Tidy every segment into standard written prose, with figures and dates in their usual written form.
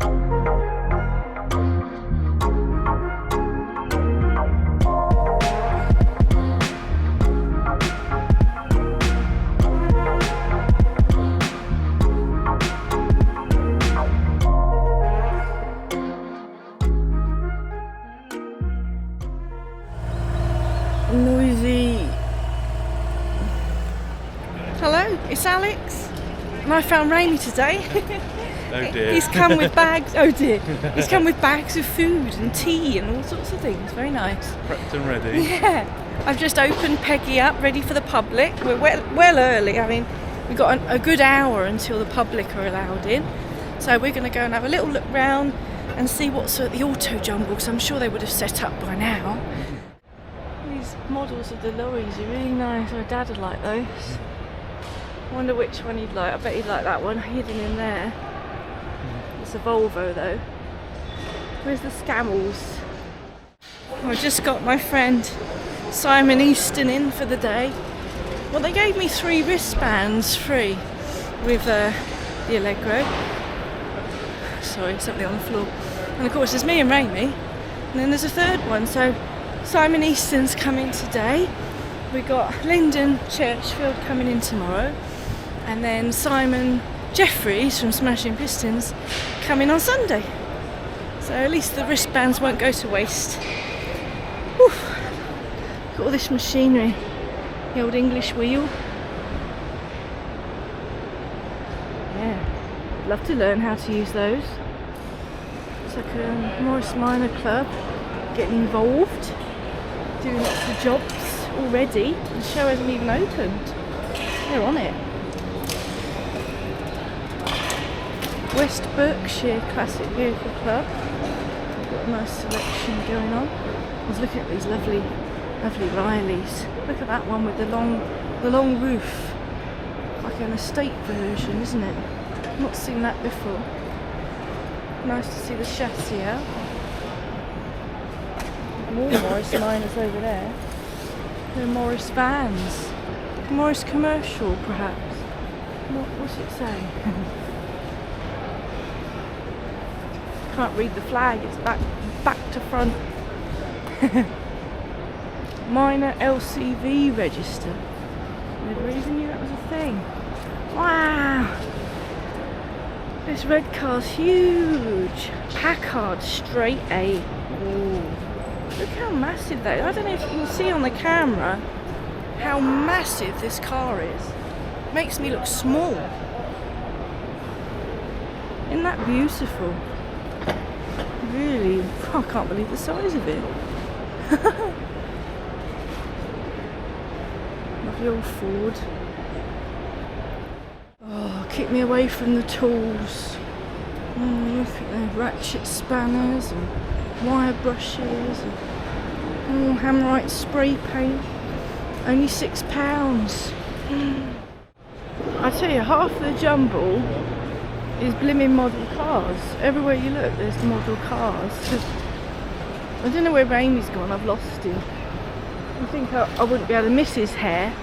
Noisy. Hello, it's Alex. And I found Rainy today. Oh dear. He's come with bags. Oh dear. He's come with bags of food and tea and all sorts of things. Very nice. Prepped and ready. Yeah. I've just opened Peggy up, ready for the public. We're well early. I mean, we've got a good hour until the public are allowed in. So we're going to go and have a little look round and see what's at the Autojumble, because I'm sure they would have set up by now. These models of the lorries are really nice. My dad would like those. I wonder which one he'd like. I bet he'd like that one hidden in there. It's a Volvo though. Where's the Scamels? I just got my friend Simon Easton in for the day. Well, they gave me 3 wristbands free with the Allegro. Sorry, something on the floor. And of course there's me and Raimi. And then there's a third one. So Simon Easton's coming today. We got Lyndon Churchfield coming in tomorrow. And then Simon Jeffries from Smashing Pistons coming on Sunday. So at least the wristbands won't go to waste. Whew. Got all this machinery. The old English wheel. Yeah, I'd love to learn how to use those. It's like a Morris Minor Club getting involved, doing lots of jobs already. The show hasn't even opened. They're on it. West Berkshire Classic Vehicle Club. They've got a nice selection going on. I was looking at these lovely Rileys. Look at that one with the long roof, like an estate version, isn't it? I've not seen that before. Nice to see the chassis out. More Morris Minors over there. They're Morris vans. Morris Commercial, perhaps. What's it say? Can't read the flag. It's back to front. Minor LCV register. Never even knew that was a thing. Wow! This red car's huge. Packard straight A. Ooh. Look how massive that is. I don't know if you can see on the camera how massive this car is. It makes me look small. Isn't that beautiful? Really, I can't believe the size of it. Lovely old Ford. Oh, keep me away from the tools. Look at the ratchet spanners and wire brushes and Hammerite spray paint. Only £6. I tell you, half the jumble is blimmin' model cars. Everywhere you look there's model cars. I don't know where Raimi's gone, I've lost him. I think I wouldn't be able to miss his hair,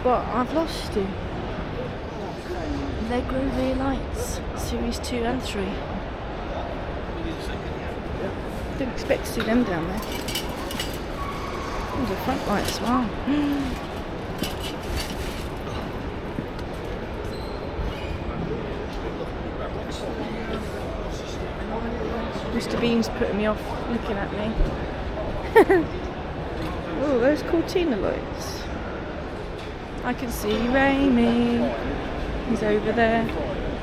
but I've lost him. Allegro rear lights, series 2 and 3. Didn't expect to see them down there. There's a front light as well. Mr. Bean's putting me off looking at me. Oh, those Cortina lights. I can see Raimi. He's over there.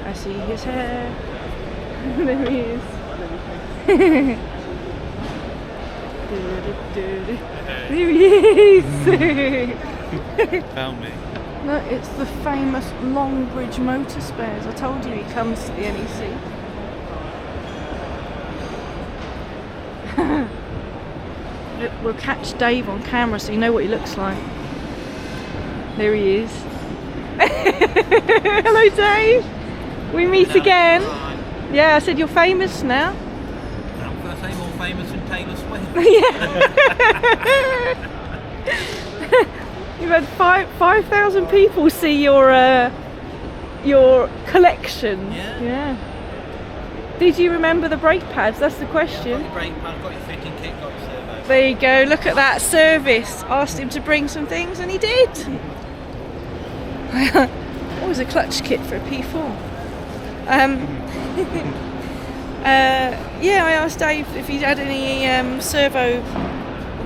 I see his hair. There he is. There he is. Found me. No, it's the famous Longbridge Motor Spares. I told you he comes to the NEC. We'll catch Dave on camera so you know what he looks like. There he is. Hello Dave! We meet again. Yeah, I said you're famous now. I'm going to say more famous than Taylor Swift. Yeah. You've had 5,000 people see your collection. Yeah. Did you remember the brake pads? That's the question. Got your brake pad, got your fitting kit, got your servo. There you go, look at that service. Asked him to bring some things and he did. Always a clutch kit for a P4. Yeah, I asked Dave if he'd had any servo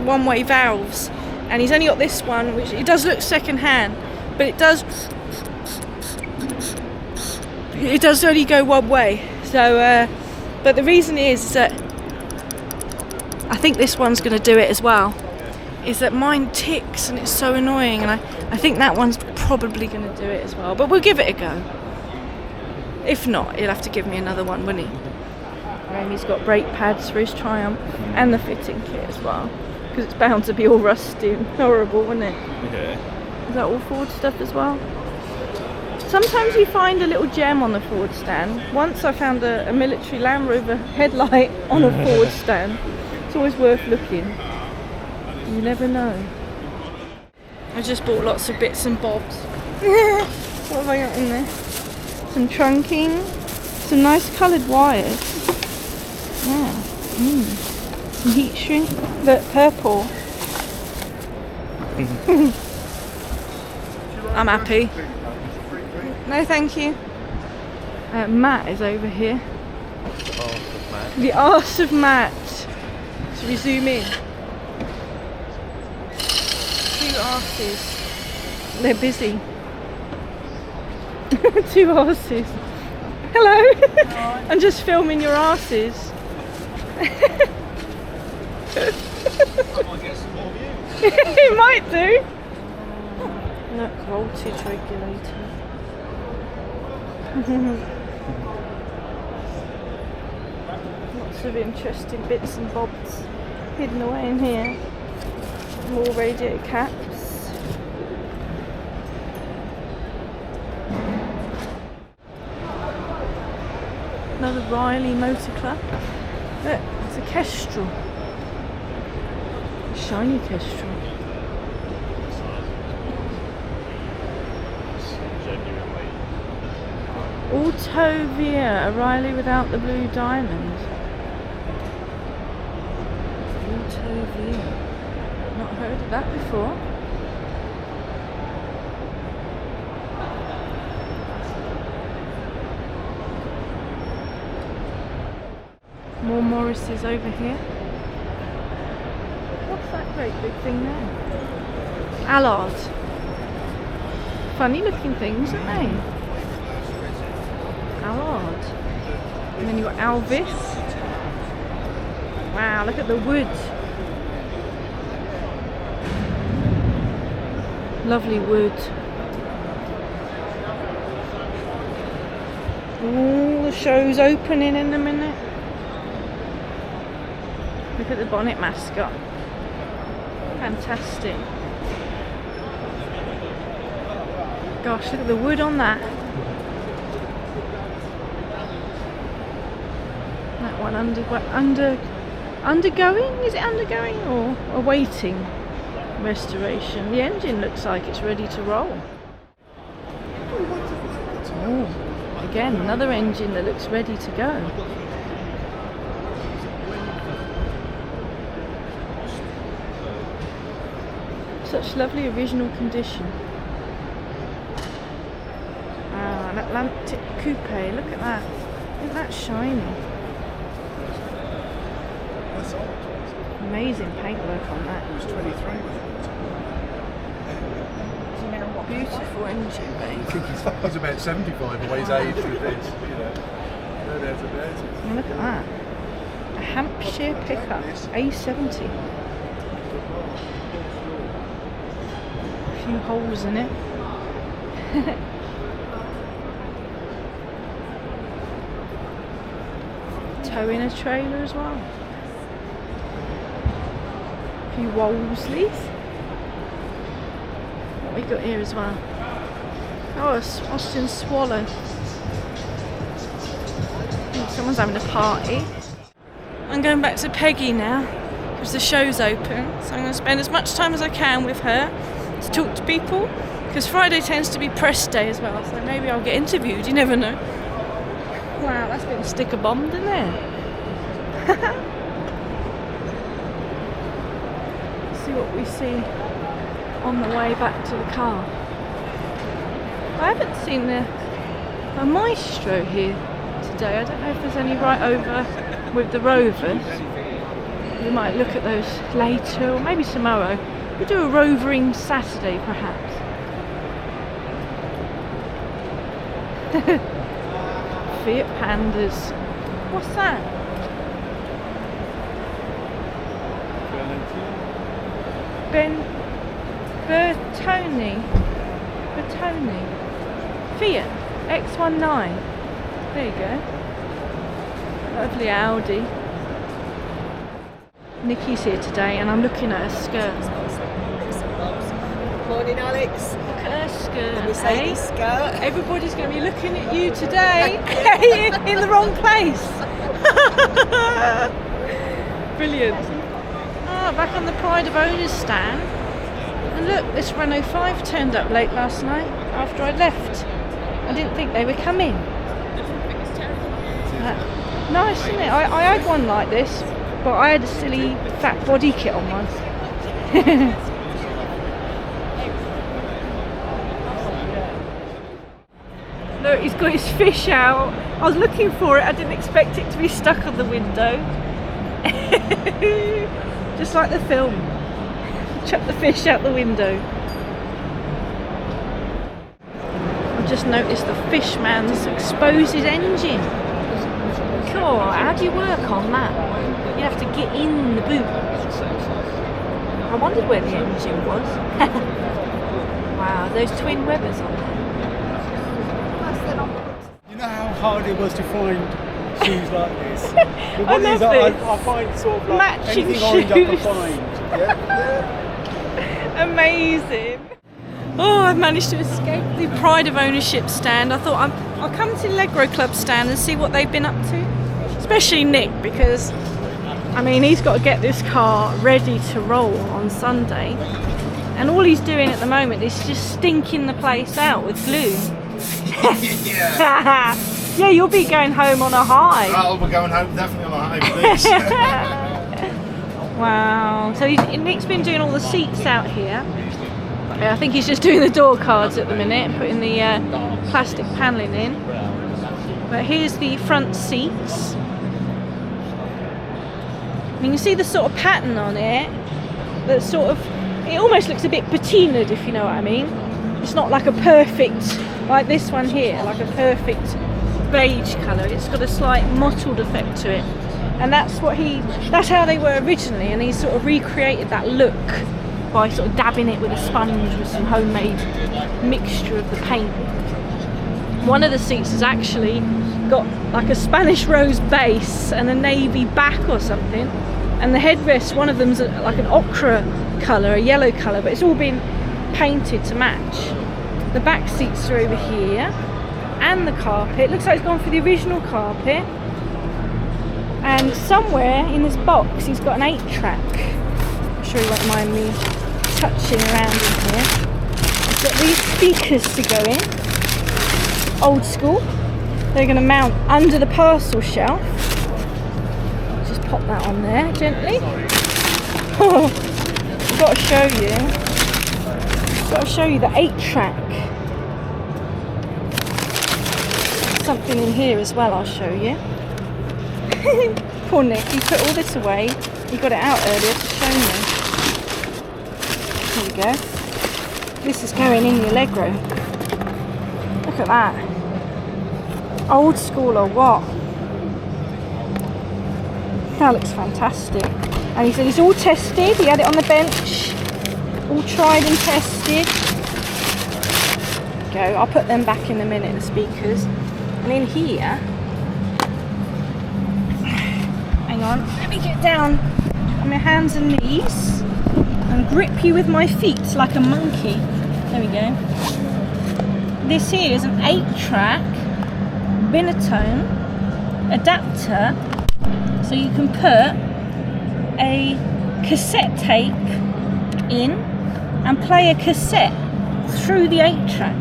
one-way valves, and he's only got this one, which it does look second-hand, but it does only go one way. So, but the reason is that I think this one's going to do it as well. Is that mine ticks and it's so annoying, and I think that one's probably going to do it as well. But we'll give it a go. If not, he'll have to give me another one, won't he? And he's got brake pads for his Triumph and the fitting kit as well, because it's bound to be all rusty and horrible, wouldn't it? Yeah. Is that all Ford stuff as well? Sometimes you find a little gem on the Ford stand. Once I found a military Land Rover headlight on a Ford stand. It's always worth looking. You never know. I just bought lots of bits and bobs. What have I got in there? Some trunking, some nice coloured wires. Yeah. Some heat shrink. Look, purple. I'm happy. No, thank you. Matt is over here. The arse of Matt. Should we zoom in? Two arses. They're busy. Two arses. Hello. I'm just filming your arses. It might do. Look, voltage regulator. Lots of interesting bits and bobs hidden away in here. More radiator caps. Another Riley Motor Club. Look, it's a Kestrel. A shiny Kestrel. Autovia, a Riley without the blue diamond. Autovia. Not heard of that before. More Morrises over here. What's that great big thing there? Allard. Funny looking things, aren't they? Allard. And then you've got Alvis. Wow, look at the wood. Lovely wood. Ooh, the show's opening in a minute. Look at the bonnet mascot. Fantastic. Gosh, look at the wood on that. That one undergoing? Is it undergoing or awaiting restoration? The engine looks like it's ready to roll. Oh, again, another engine that looks ready to go. Such lovely original condition. Ah, an Atlantic coupe, look at that. Isn't that shiny? Amazing paintwork on that. It was 23. Beautiful engine, babe. I think he's about 75 the way he's aged with this, you know. No doubt about it. And look at that. A Hampshire pickup, A70. A few holes in it. Towing a trailer as well. A few Wolsleys. What we got here as well? Oh, Austin Swallow. Someone's having a party. I'm going back to Peggy now because the show's open, so I'm going to spend as much time as I can with her to talk to people, because Friday tends to be press day as well, so maybe I'll get interviewed, you never know. Wow, that's been sticker bombed, isn't it? See what we see on the way back to the car. I haven't seen a maestro here today. I don't know if there's any right over with the Rovers. We might look at those later, or maybe tomorrow. We do a rovering Saturday, perhaps. Fiat Pandas. What's that? Bertoni. Fiat X19. There you go. Lovely Audi. Nikki's here today and I'm looking at her skirt. Morning, Alex. Look at her skirt. Let me say this skirt. Everybody's going to be looking at you today in the wrong place. Brilliant. Back on the Pride of Owners stand. And look, this Renault 5 turned up late last night after I'd left. I didn't think they were coming. Nice, isn't it? I had one like this, but I had a silly fat body kit on mine. Look, he's got his fish out. I was looking for it, I didn't expect it to be stuck on the window. Just like the film. Chuck the fish out the window. I've just noticed the Fishman's exposed engine. Cool, how do you work on that? You have to get in the boot. I wondered where the engine was. Wow, those twin Webers on there. You know how hard it was to find shoes like this? But I what it love is, this. I find sort of like Matching anything orange I can shoes. find. Yeah. Amazing. Oh, I've managed to escape the Pride of Ownership stand. I thought I'll come to the Allegro Club stand and see what they've been up to. Especially Nick, because I mean he's got to get this car ready to roll on Sunday. And all he's doing at the moment is just stinking the place out with glue. Yeah. Yeah, you'll be going home on a high. Oh, we're going home definitely on a high with this. Wow. So Nick's been doing all the seats out here. I think he's just doing the door cards at the minute, putting the plastic panelling in. But here's the front seats. You can see the sort of pattern on it. That sort of, it almost looks a bit patinaed, if you know what I mean. It's not like a perfect, like this one here, like a perfect beige colour. It's got a slight mottled effect to it. And that's how they were originally, and he sort of recreated that look by sort of dabbing it with a sponge with some homemade mixture of the paint. One of the seats has actually got like a Spanish rose base and a navy back or something, and the headrest, one of them's like an ochre colour, a yellow colour, but it's all been painted to match. The back seats are over here, and the carpet looks like it's gone for the original carpet. And somewhere in this box he's got an 8-track. I'm sure he won't mind me touching around in here. He's got these speakers to go in. Old school. They're going to mount under the parcel shelf. Just pop that on there gently. Oh, I've got to show you the 8-track. Something in here as well, I'll show you. Poor Nick, he put all this away. He got it out earlier to show me. There we go. This is going in the Allegro. Look at that. Old school or what? That looks fantastic. And he said it's all tested. He had it on the bench. All tried and tested. There we go. I'll put them back in a minute, the speakers. And in here, hang on, let me get down on my hands and knees and grip you with my feet like a monkey. There we go. This here is an 8-track Binatone adapter, so you can put a cassette tape in and play a cassette through the 8-track.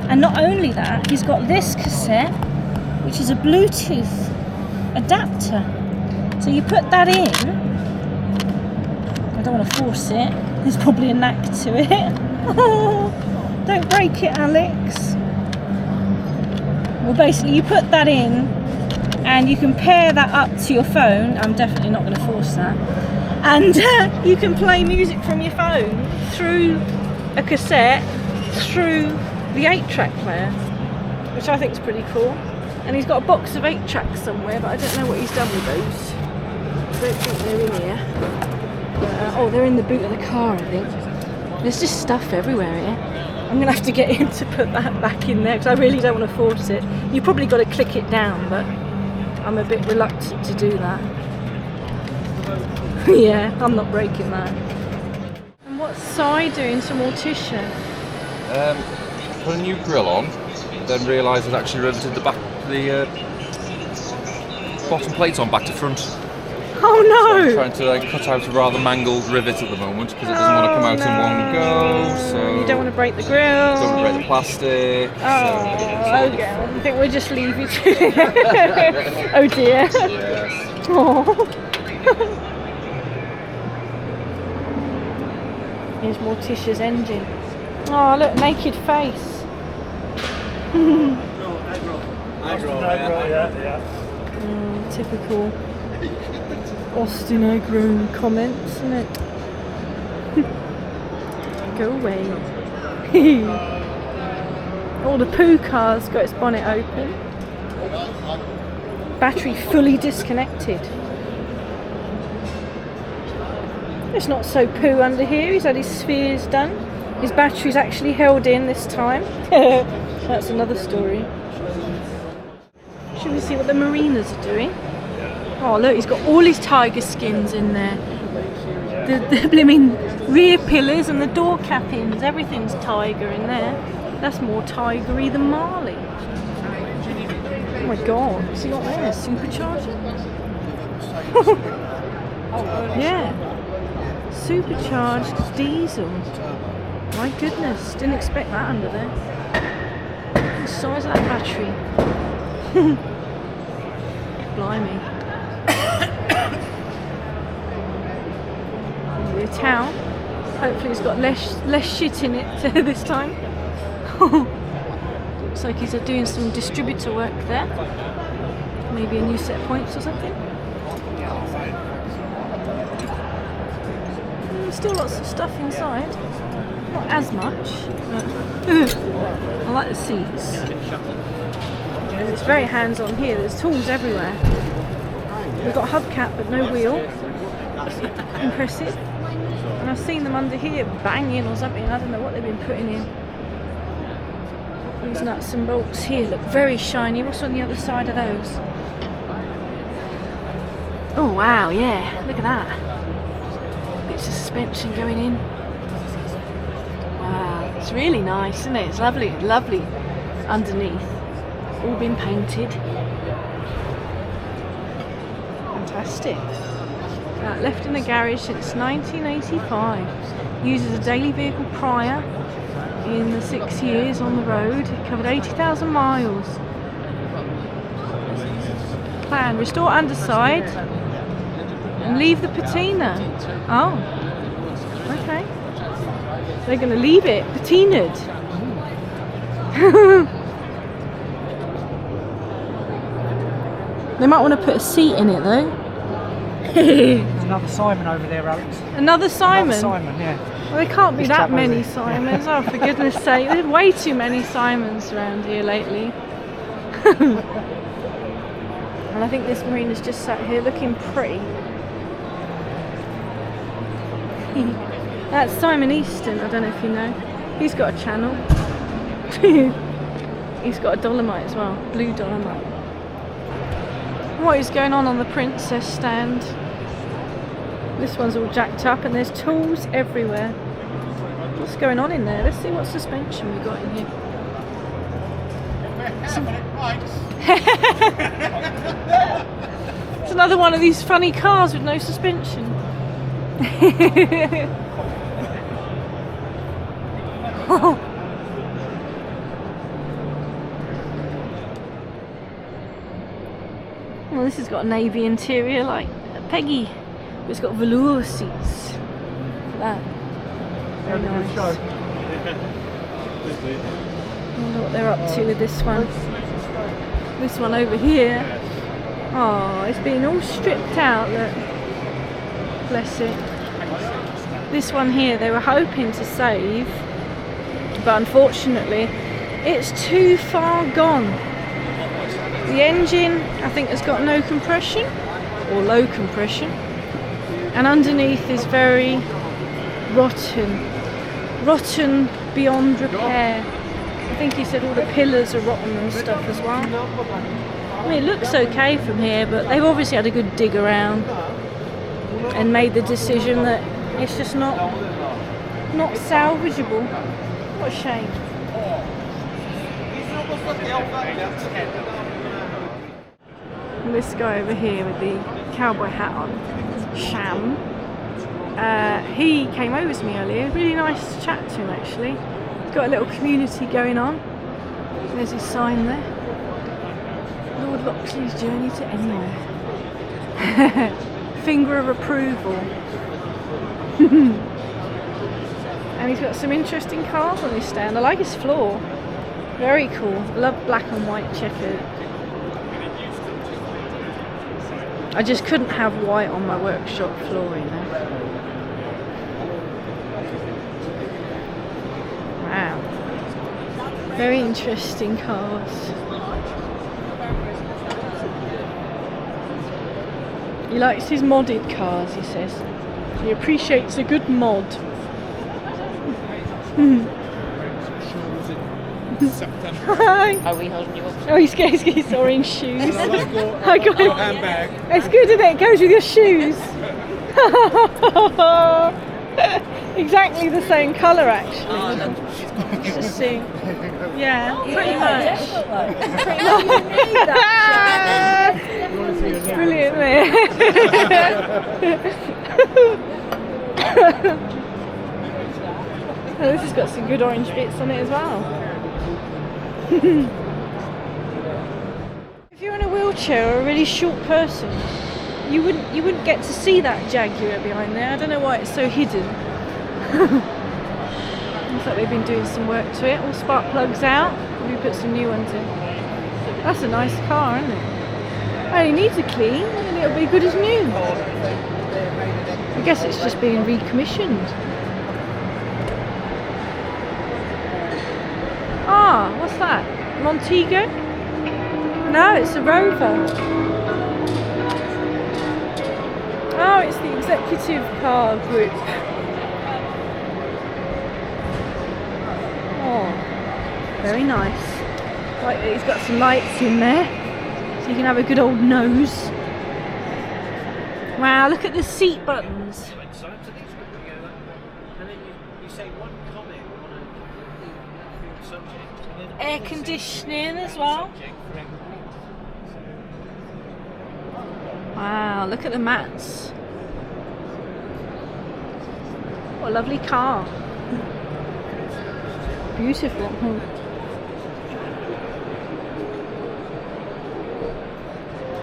And not only that, he's got this cassette which is a Bluetooth adapter. So you put that in. I don't want to force it. There's probably a knack to it. Don't break it, Alex. Well, basically you put that in and you can pair that up to your phone. I'm definitely not going to force that. And you can play music from your phone through a cassette, through the 8-track player, which I think is pretty cool. And he's got a box of 8 tracks somewhere, but I don't know what he's done with those. I don't think they're in here. Oh, they're in the boot of the car, I think. There's just stuff everywhere here. I'm going to have to get him to put that back in there because I really don't want to force it. You've probably got to click it down, but I'm a bit reluctant to do that. Yeah, I'm not breaking that. And what's Si doing to Morticia? Put a new grill on, then realised I'd actually riveted the bottom plates on back to front. Oh no! So I'm trying to cut out a rather mangled rivet at the moment because it doesn't want to come out in one go. So you don't want to break the grill. Don't want to break the plastic. Oh, okay. I think we'll just leave you to it. Oh dear. Yes. Oh. Here's Morticia's engine. Oh, look, naked face. Typical Austin Agro comments, isn't it? Go away. Oh, the poo car's got its bonnet open. Battery fully disconnected. It's not so poo under here. He's had his spheres done. His battery's actually held in this time. That's another story. Should we see what the marinas are doing? Oh look, he's got all his tiger skins in there. The blimmin' rear pillars and the door cappings, everything's tiger in there. That's more tigery than Marley. Oh my god, what's he got there? Supercharger? Yeah. Supercharged diesel. My goodness, didn't expect that under there. The size of that battery. Blimey. The towel. Hopefully it's got less shit in it this time. Looks like he's doing some distributor work there. Maybe a new set of points or something. Still lots of stuff inside. Not as much, but I like the seats. It's very hands-on here. There's tools everywhere. We've got a hubcap but no wheel. Impressive. And I've seen them under here banging or something. I don't know what they've been putting in. These nuts and bolts here look very shiny. What's on the other side of those? Oh wow, yeah. Look at that. Bits of suspension going in. Wow, it's really nice, isn't it? It's lovely, lovely underneath. All been painted. Fantastic. Left in the garage since 1985. Uses a daily vehicle prior in the 6 years on the road. It covered 80,000 miles. Plan, restore underside and leave the patina. Oh, okay. They're going to leave it patinaed. They might want to put a seat in it though. There's another Simon over there, Alex. Another Simon? Another Simon, yeah. Well, there can't be This that chap over many there. Simons. Oh, for goodness sake. There's way too many Simons around here lately. And I think this marina's just sat here looking pretty. That's Simon Easton, I don't know if you know. He's got a channel. He's got a Dolomite as well, blue Dolomite. What is going on the Princess stand? This one's all jacked up and there's tools everywhere. What's going on in there? Let's see what suspension we got in here. It's another one of these funny cars with no suspension. Oh, this has got a navy interior like Peggy. It's got velour seats. Look at that. Very nice. I wonder what they're up to with this one. This one over here. Oh, it's been all stripped out, look. Bless it. This one here they were hoping to save, but unfortunately it's too far gone. The engine, I think, has got no compression or low compression, and underneath is very rotten beyond repair. I think he said all the pillars are rotten and stuff as well. I mean, it looks okay from here, but they've obviously had a good dig around and made the decision that it's just not salvageable. What a shame. And this guy over here with the cowboy hat on, Sham, he came over to me earlier. Really nice to chat to him actually. He's got a little community going on. There's his sign there. Lord Loxley's Journey to Anywhere. Finger of approval. And he's got some interesting cars on his stand. I like his floor. Very cool. I love black and white checkered. I just couldn't have white on my workshop floor, you know. Wow. Very interesting cars. He likes his modded cars, he says. He appreciates a good mod. Hi. Are we holding you up? Oh, he's got his orange shoes. I like your I got it. handbag. It's good, isn't it? It goes with your shoes. Exactly the same colour, actually. Just see. Yeah, pretty much. Brilliant, mate. Oh, this has got some good orange bits on it as well. If you're in a wheelchair or a really short person, you wouldn't get to see that Jaguar behind there. I don't know why it's so hidden. Looks like they've been doing some work to it. All spark plugs out. We put some new ones in. That's a nice car, isn't it? Only needs a clean and it'll be good as new. I guess it's just being recommissioned. Ah, what's that? Montego? No, it's a Rover. Oh, it's the executive car group. Oh, very nice. Like, he's got some lights in there, so you can have a good old nose. Wow, look at the seat buttons. Air conditioning as well. Wow, look at the mats. What a lovely car. Beautiful.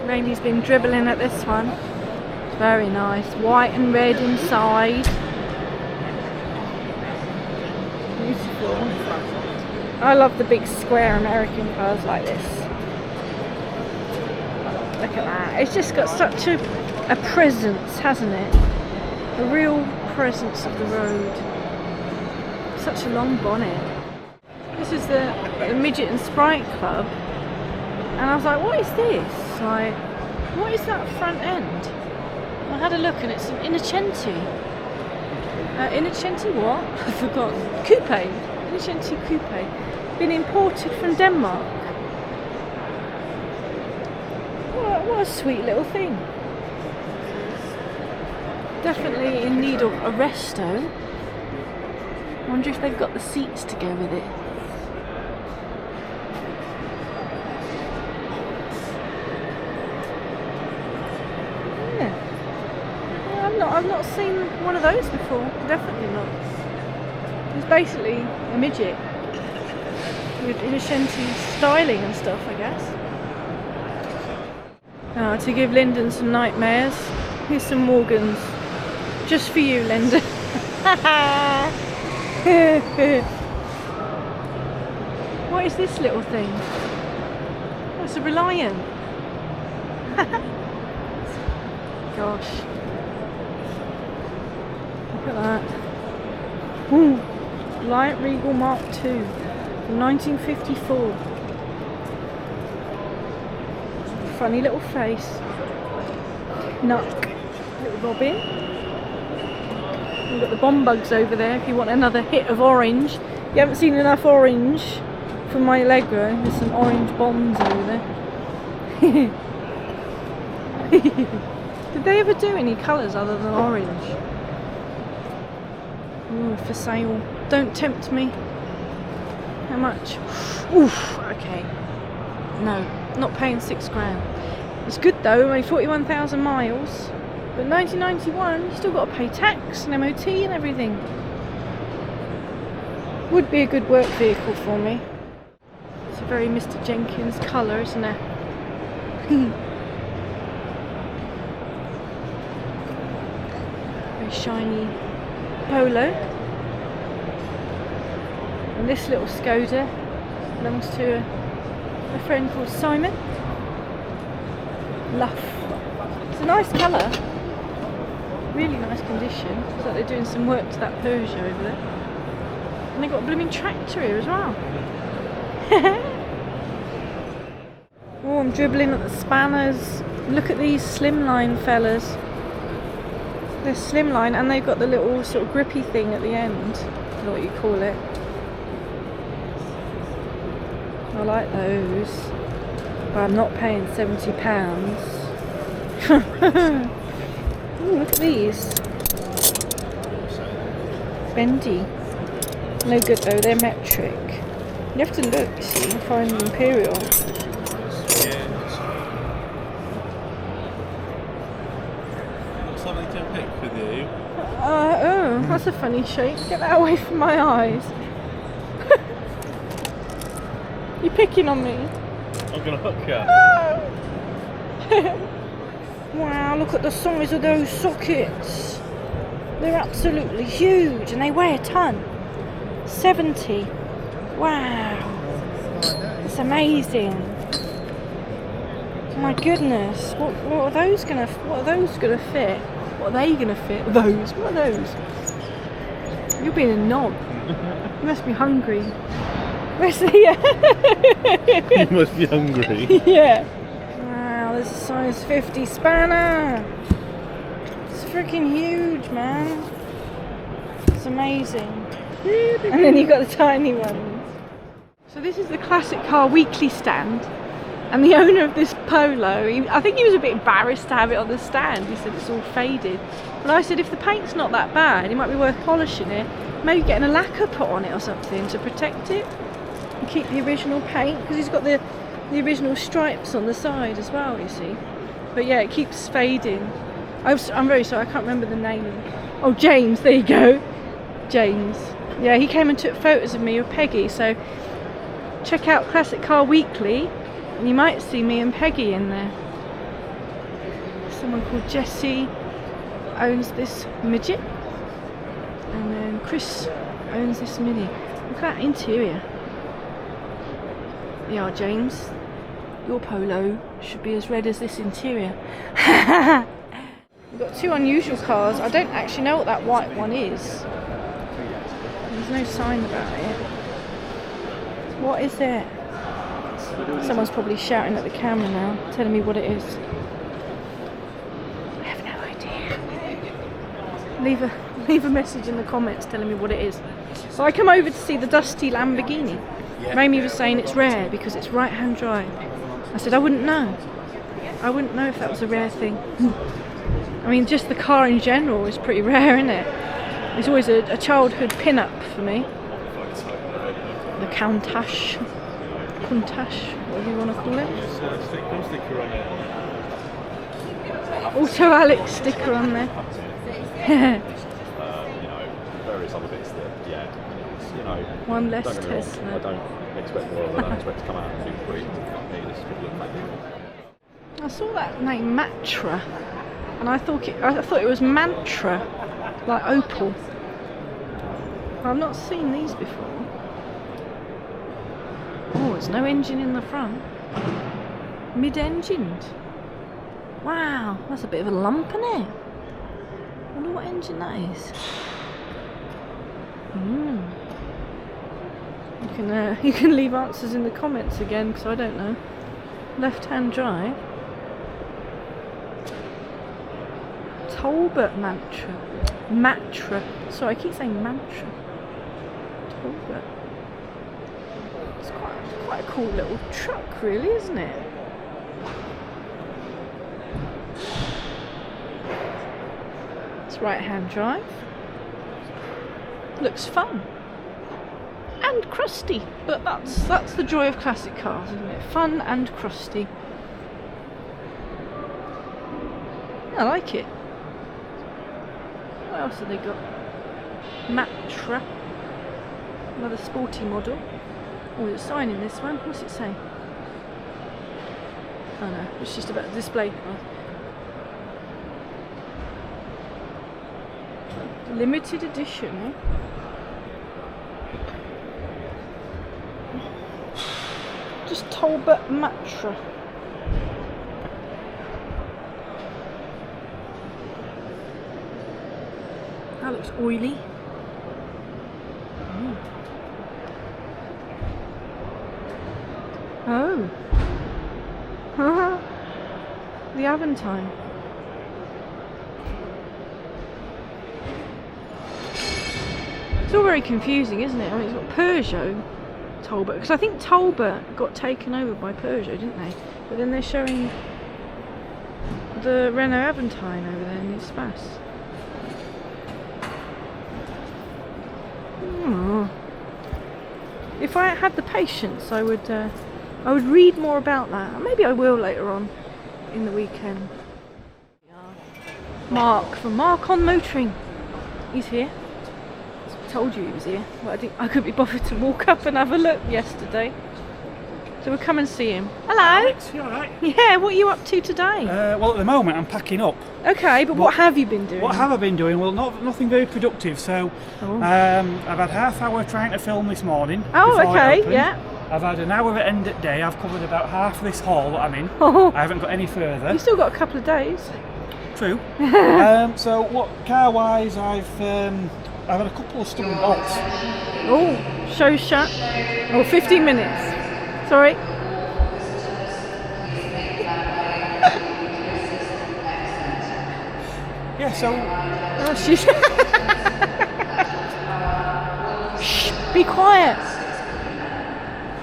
Randy's been dribbling at this one. Very nice. White and red inside. Beautiful. I love the big square American cars like this. Look at that. It's just got such a presence, hasn't it? A real presence of the road. Such a long bonnet. This is the Midget and Sprite Club. And I was like, what is this? Like, what is that front end? I had a look and it's an Innocenti. Innocenti what? I forgot. Coupe. Innocenti Coupe. Been imported from Denmark. What a sweet little thing. Definitely in need of a resto. I wonder if they've got the seats to go with it. Yeah. I've not seen one of those before. Definitely not. It's basically a midget with Innocenti styling and stuff, I guess. Oh, to give Lyndon some nightmares. Here's some Morgans. Just for you, Lyndon. What is this little thing? Oh, it's a Reliant. Gosh. Look at that. Ooh. Reliant Regal Mark II from 1954. Funny little face. Nuck. Little Robin. We've got the bomb bugs over there if you want another hit of orange. You haven't seen enough orange from my Allegro. There's some orange bombs over there. Did they ever do any colours other than orange? Ooh, for sale. Don't tempt me. How much? Oof, okay. No, not paying £6,000. It's good though, only 41,000 miles. But 1991, you still got to pay tax and MOT and everything. Would be a good work vehicle for me. It's a very Mr. Jenkins colour, isn't it? Very shiny Polo. And this little Skoda belongs to a friend called Simon. Luff. It's a nice colour. Really nice condition. Looks like they're doing some work to that Peugeot over there. And they've got a blooming tractor here as well. Oh, I'm dribbling at the spanners. Look at these slimline fellas. They're slimline and they've got the little sort of grippy thing at the end. I don't know what you call it. I like those. But I'm not paying £70. Ooh, look at these. Bendy. No good though, they're metric. You have to look, you see, and find the Imperial. Something to pick with you. Oh, that's a funny shape. Get that away from my eyes. You're picking on me. I'm gonna hook you. Wow, look at the size of those sockets. They're absolutely huge and they weigh a ton. 70. Wow. It's amazing. My goodness. What are those gonna fit? What are they gonna fit? Those. What are those? You're being a knob. You must be hungry. Where's the You must be hungry. Yeah. Wow, there's a size 50 spanner. It's freaking huge, man. It's amazing. And then you've got the tiny ones. So this is the Classic Car Weekly stand. And the owner of this Polo, I think he was a bit embarrassed to have it on the stand. He said it's all faded. But I said if the paint's not that bad, it might be worth polishing it. Maybe getting a lacquer put on it or something to protect it. And keep the original paint, because he's got the original stripes on the side as well, you see. But yeah, it keeps fading. I'm very sorry, I can't remember the name. Oh, James, there you go. James. Yeah, he came and took photos of me with Peggy, so check out Classic Car Weekly and you might see me and Peggy in there. Someone called Jessie owns this midget, and then Chris owns this mini. Look at that interior. Yeah, James, your Polo should be as red as this interior. We've got two unusual cars. I don't actually know what that white one is. There's no sign about it. What is it? Someone's probably shouting at the camera now, telling me what it is. I have no idea. Leave a message in the comments telling me what it is. So I come over to see the dusty Lamborghini. Rami was saying it's rare because it's right-hand drive. I said I wouldn't know. I wouldn't know if that was a rare thing. I mean, just the car in general is pretty rare, isn't it? It's always a childhood pin-up for me. The Countach, whatever you want to call it. Auto Alex sticker on there. Various other bits that, it's, One less don't get me wrong, Tesla. I don't expect more, I don't expect to come out and do 3. I saw that name Matra, and I thought it was Mantra, like opal. I've not seen these before. Oh, there's no engine in the front. Mid-engined. Wow, that's a bit of a lump, isn't it? I wonder what engine that is. You can leave answers in the comments again, because I don't know. Left-hand drive. Talbot Matra. Sorry, I keep saying Mantra. Talbot. It's quite a cool little truck, really, isn't it? It's right-hand drive. Looks fun. And crusty, but that's the joy of classic cars, isn't it? Fun and crusty. I like it. What else have they got? Matra. Another sporty model. Oh, there's a sign in this one. What's it say? Oh no, it's just about the display. Limited edition, eh? Just Talbot Matra. That looks oily. Oh. The Aventine. It's all very confusing, isn't it? I mean, it's got Peugeot Talbot, because I think Talbot got taken over by Peugeot, didn't they? But then they're showing the Renault Aventine over there in the espace. If I had the patience, I would read more about that. Maybe I will later on in the weekend. Mark from Mark on Motoring. He's here. I told you he was here, but I couldn't be bothered to walk up and have a look yesterday. So we'll come and see him. Hello. Alex, you alright? Yeah, what are you up to today? Well, at the moment I'm packing up. Okay, but what have you been doing? What have I been doing? Well, nothing very productive. So I've had half hour trying to film this morning. Oh, before it okay, opened. yeah. I've had an hour at end of day. I've covered about half of this hall that I'm in. Oh. I haven't got any further. You've still got a couple of days. True. So what car-wise, I've had a couple of stubborn bolts. Oh, show shut. Oh, 15 minutes. Sorry. Yeah, so Oh, she's. Shh, be quiet.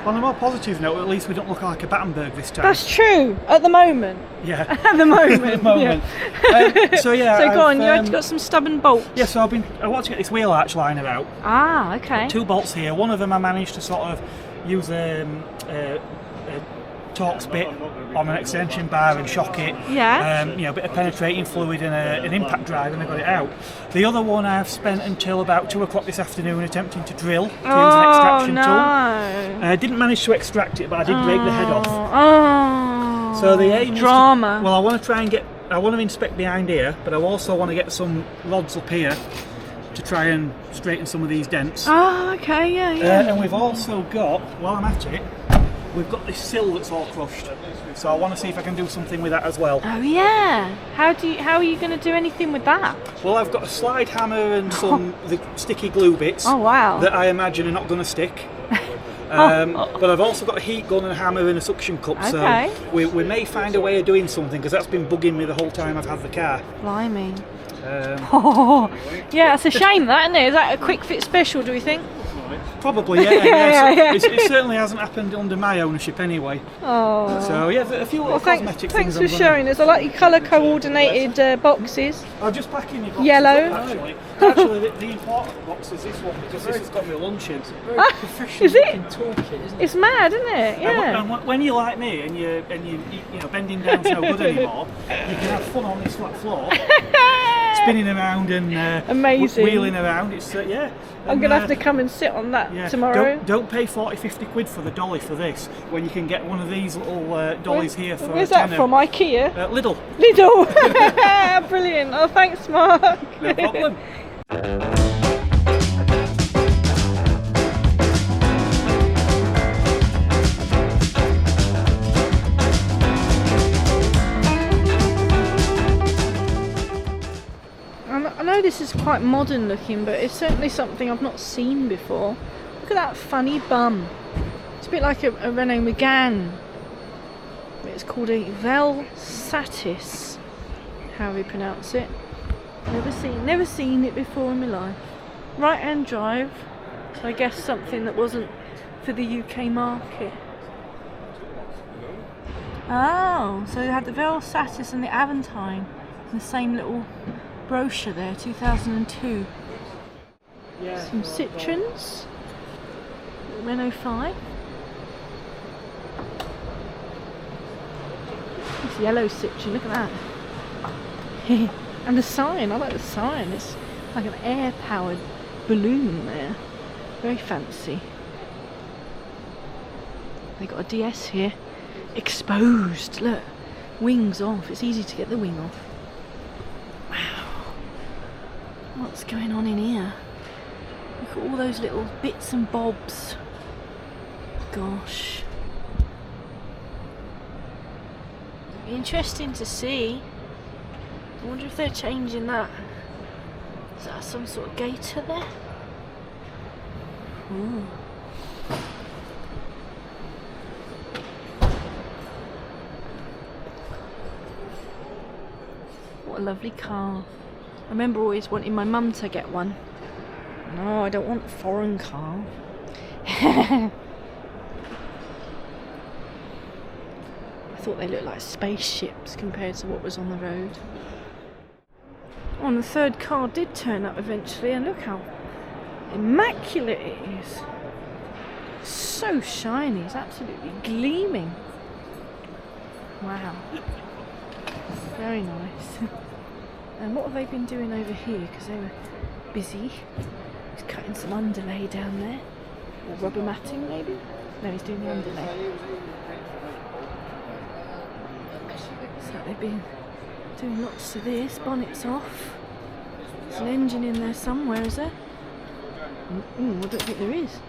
on a more positive note, at least we don't look like a Battenberg this time. That's true. At the moment. Yeah. At the moment. At the moment. Yeah. So yeah. So go on. I've, You've got some stubborn bolts. Yeah, so I want to get this wheel arch liner out. Ah, okay. 2 bolts here. One of them I managed to sort of use a Torx bit on an extension bar and shock it. Yeah. A bit of penetrating fluid and an impact drive, and I got it out. The other one I've spent until about 2 o'clock this afternoon attempting to drill to use an extraction tool. I didn't manage to extract it, but I did break the head off. Oh. So the aim drama. I want to try and I want to inspect behind here, but I also want to get some rods up here to try and straighten some of these dents. Oh, okay, yeah. And we've also got, while I'm at it, we've got this sill that's all crushed. So I want to see if I can do something with that as well. Oh yeah. How are you going to do anything with that? Well, I've got a slide hammer and some the sticky glue bits. Oh wow. That I imagine are not going to stick. But I've also got a heat gun and a hammer and a suction cup. Okay. So we may find a way of doing something, because that's been bugging me the whole time I've had the car. Blimey. Yeah, it's a shame that, isn't it? Is that a quick fit special, do we think? Probably, yeah. It certainly hasn't happened under my ownership anyway. Oh. So yeah, a few little cosmetic thanks things. for showing us. I like your colour coordinated boxes. I'll just pack in your boxes. Yellow. Actually, the important box is this one, because this has got my lunch in. Is it? It's mad, isn't it? Yeah. And when you're like me and you bending down's no good anymore, you can have fun on this flat floor. spinning around and Amazing. wheeling around. It's yeah. I'm going to have to come and sit on that tomorrow. Don't pay 40-50 quid for the dolly for this when you can get one of these little dollies here for Where's a tenner. that from? IKEA? Lidl. Lidl. Brilliant. Oh, thanks, Mark. No problem. I know this is quite modern looking, but it's certainly something I've not seen before. Look at that funny bum. It's a bit like a Renault Megane. It's called a Velsatis, however you pronounce it. Never seen it before in my life. Right-hand drive, so I guess something that wasn't for the UK market. Oh, so they had the Velsatis and the Aventine in the same little brochure there, 2002. Some Citroens, Renault 5. This yellow Citroen, look at that. And the sign, I like the sign, it's like an air-powered balloon there. Very fancy. They got a DS here, exposed, look, wings off, it's easy to get the wing off. What's going on in here? Look at all those little bits and bobs. Gosh. Interesting to see. I wonder if they're changing that. Is that some sort of gator there? Ooh. What a lovely car. I remember always wanting my mum to get one. No, I don't want a foreign car. I thought they looked like spaceships compared to what was on the road. Oh, and the third car did turn up eventually, and look how immaculate it is. It's so shiny, it's absolutely gleaming. Wow. Very nice. And what have they been doing over here? Because they were busy. He's cutting some underlay down there. Or rubber matting maybe? No, he's doing the underlay. So they've been doing lots of this. Bonnet's off. There's an engine in there somewhere, is there? I don't think there is.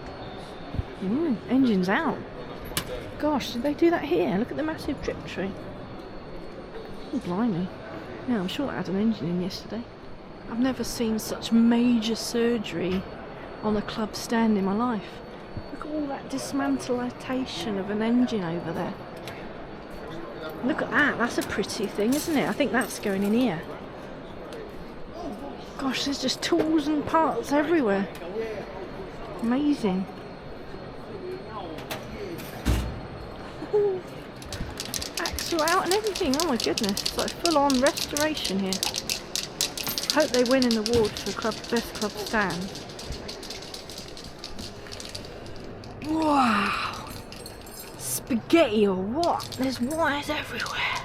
Engine's out. Gosh, did they do that here? Look at the massive drip tree. Oh, blimey. Yeah, I'm sure that had an engine in yesterday. I've never seen such major surgery on a club stand in my life. Look at all that dismantlation of an engine over there. Look at that, that's a pretty thing, isn't it? I think that's going in here. Gosh, there's just tools and parts everywhere. Amazing. Axle out and everything, oh my goodness, it's like full on restoration here. Hope they win an award for best club stand. Wow! Spaghetti or what? There's wires everywhere.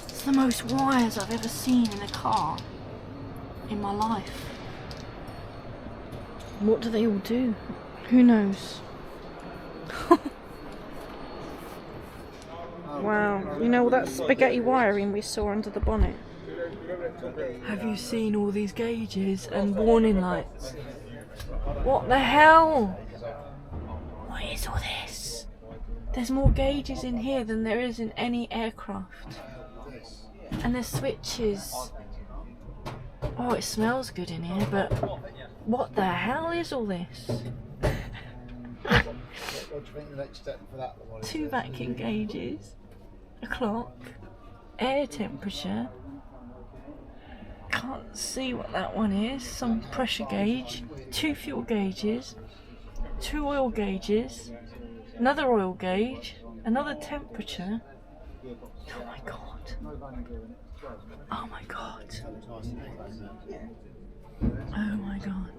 It's the most wires I've ever seen in a car in my life. What do they all do? Who knows? Wow, you know all that spaghetti wiring we saw under the bonnet? Have you seen all these gauges and warning lights? What the hell? What is all this? There's more gauges in here than there is in any aircraft. And there's switches. Oh, it smells good in here, but what the hell is all this? 2 vacuum gauges, a clock, air temperature. Can't see what that one is. Some pressure gauge, 2 fuel gauges, 2 oil gauges, another oil gauge, another temperature. Oh my god. Oh my god. Oh my god.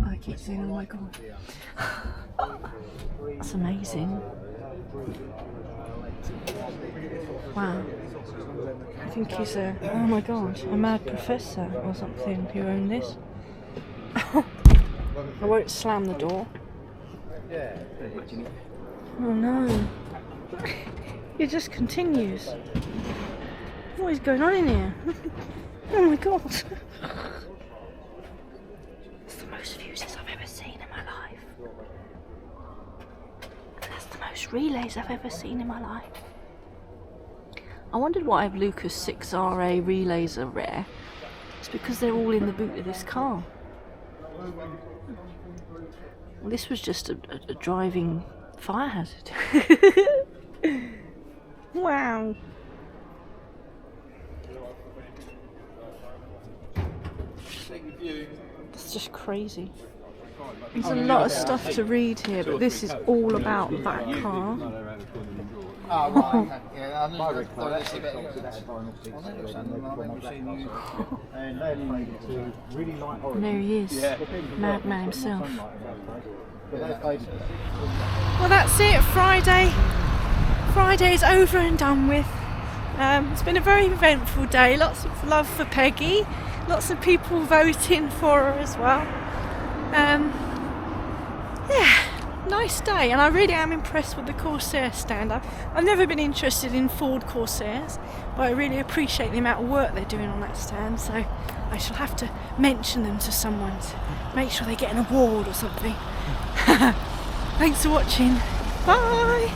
I keep saying, oh my god. That's amazing. Wow. I think he's a, oh my god, a mad professor or something who owned this. I won't slam the door. Oh no. It just continues. What is going on in here? Oh my god. That's the most fuses I've ever seen in my life. That's the most relays I've ever seen in my life. I wondered why Lucas 6RA relays are rare. It's because they're all in the boot of this car. Well, this was just a driving fire hazard. Wow. That's just crazy. There's a lot of stuff to read here, but this is all about that car. And there he is, madman himself. Well, that's it. Friday's over and done with. It's been a very eventful day. Lots of love for Peggy. Lots of people voting for her as well. Yeah, nice day, and I really am impressed with the Corsair stand. I've never been interested in Ford Corsairs, but I really appreciate the amount of work they're doing on that stand, so I shall have to mention them to someone to make sure they get an award or something. Thanks for watching. Bye!